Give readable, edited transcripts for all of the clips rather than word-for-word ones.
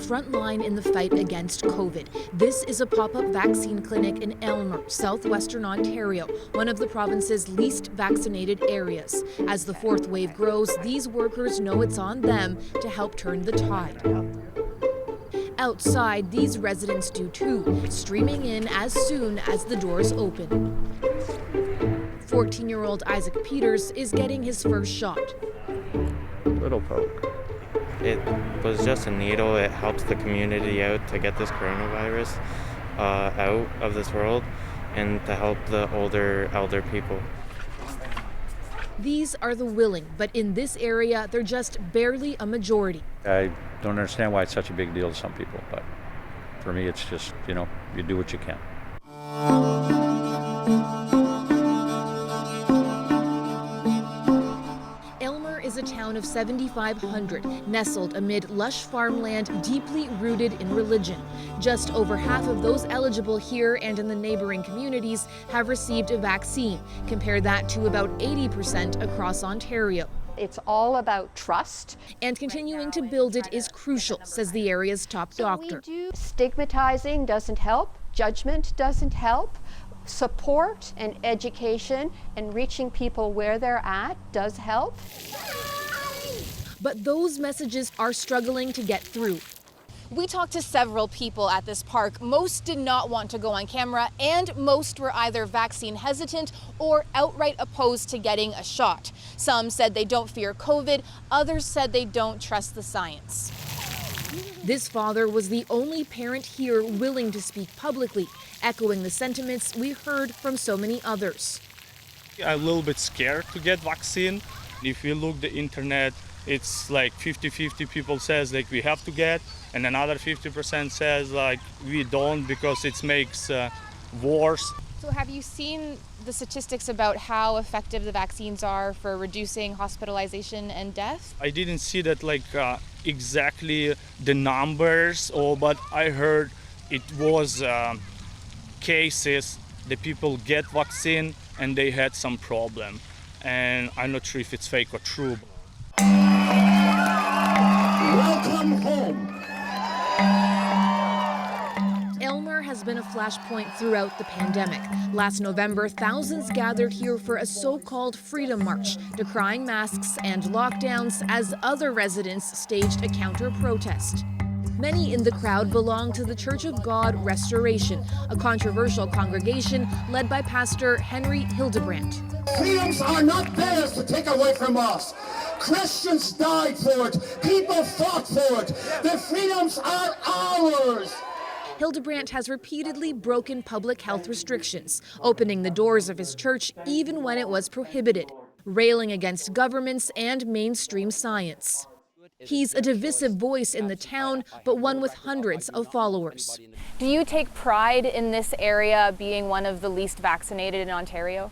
front line in the fight against COVID. This is a pop-up vaccine clinic in Aylmer, southwestern Ontario, one of the province's least vaccinated areas. As the fourth wave grows, these workers know it's on them to help turn the tide. Outside, these residents do too, streaming in as soon as the doors open. 14-year-old Isaac Peters is getting his first shot. Little poke. It was just a needle. It helps the community out to get this coronavirus out of this world and to help the elder people. These are the willing, but in this area, they're just barely a majority. I don't understand why it's such a big deal to some people, but for me, it's just, you do what you can. Aylmer is a town of 7,500, nestled amid lush farmland deeply rooted in religion. Just over half of those eligible here and in the neighboring communities have received a vaccine. Compare that to about 80% across Ontario. It's all about trust. And continuing to build it is crucial, says the area's top doctor. Stigmatizing doesn't help, judgment doesn't help. Support and education and reaching people where they're at does help. But those messages are struggling to get through. We talked to several people at this park. Most did not want to go on camera, and most were either vaccine hesitant or outright opposed to getting a shot. Some said they don't fear COVID, others said they don't trust the science. This father was the only parent here willing to speak publicly, echoing the sentiments we heard from so many others. I'm a little bit scared to get vaccine. If you look the internet, it's like 50-50 people says like we have to get, and another 50% says like we don't because it makes worse. So have you seen the statistics about how effective the vaccines are for reducing hospitalization and death? I didn't see that like exactly the numbers, but I heard it was cases the people get vaccine and they had some problem, and I'm not sure if it's fake or true. Welcome home. Aylmer has been a flashpoint throughout the pandemic. Last November, thousands gathered here for a so-called Freedom March, decrying masks and lockdowns as other residents staged a counter-protest. Many in the crowd belong to the Church of God Restoration, a controversial congregation led by Pastor Henry Hildebrandt. Freedoms are not theirs to take away from us. Christians died for it. People fought for it. The freedoms are ours. Hildebrandt has repeatedly broken public health restrictions, opening the doors of his church even when it was prohibited, railing against governments and mainstream science. He's a divisive voice in the town, but one with hundreds of followers. Do you take pride in this area being one of the least vaccinated in Ontario?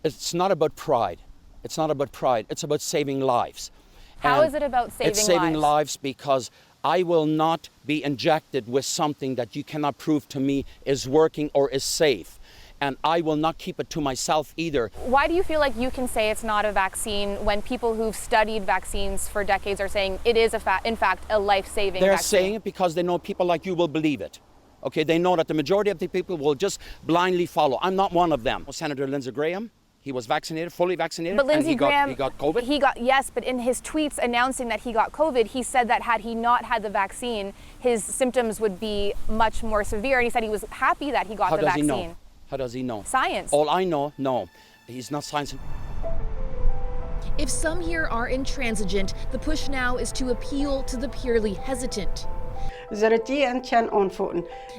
It's not about pride. It's not about pride. It's about saving lives. How is it about saving lives? It's saving lives because I will not be injected with something that you cannot prove to me is working or is safe. And I will not keep it to myself either. Why do you feel like you can say it's not a vaccine when people who've studied vaccines for decades are saying it is, in fact, a life-saving vaccine? They're saying it because they know people like you will believe it. Okay, they know that the majority of the people will just blindly follow. I'm not one of them. Senator Lindsey Graham, he was vaccinated, fully vaccinated, but Lindsey Graham, he got COVID? Yes, but in his tweets announcing that he got COVID, he said that had he not had the vaccine, his symptoms would be much more severe. And he said he was happy that he got the vaccine. How does he know? How does he know? Science. All I know, no, he's not science. If some here are intransigent, the push now is to appeal to the purely hesitant.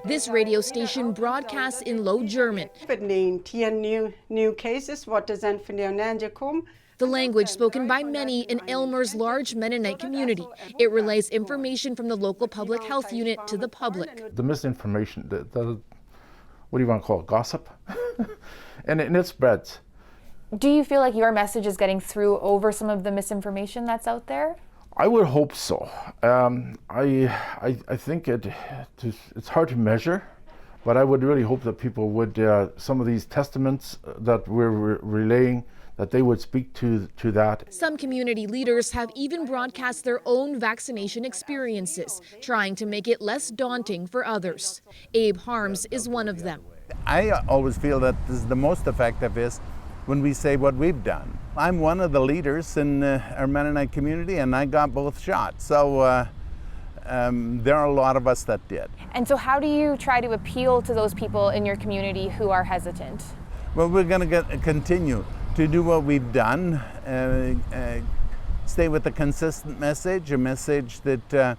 This radio station broadcasts in Low German, the language spoken by many in Aylmer's large Mennonite community. It relays information from the local public health unit to the public. The misinformation, what do you want to call it, gossip? and it spreads. Do you feel like your message is getting through over some of the misinformation that's out there? I would hope so. I think it's hard to measure, but I would really hope that people would, some of these testaments that we're relaying that they would speak to that. Some community leaders have even broadcast their own vaccination experiences, trying to make it less daunting for others. Abe Harms is one of them. I always feel that this is the most effective is when we say what we've done. I'm one of the leaders in our Mennonite community, and I got both shots. So there are a lot of us that did. And so how do you try to appeal to those people in your community who are hesitant? Well, we're going to continue to do what we've done, stay with a consistent message, a message that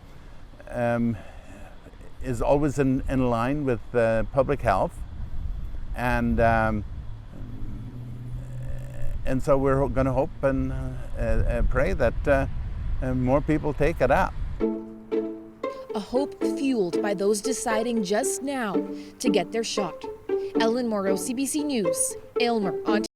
is always in line with public health. And so we're going to hope and pray that more people take it up. A hope fueled by those deciding just now to get their shot. Ellen Morrow, CBC News, Aylmer, Ontario.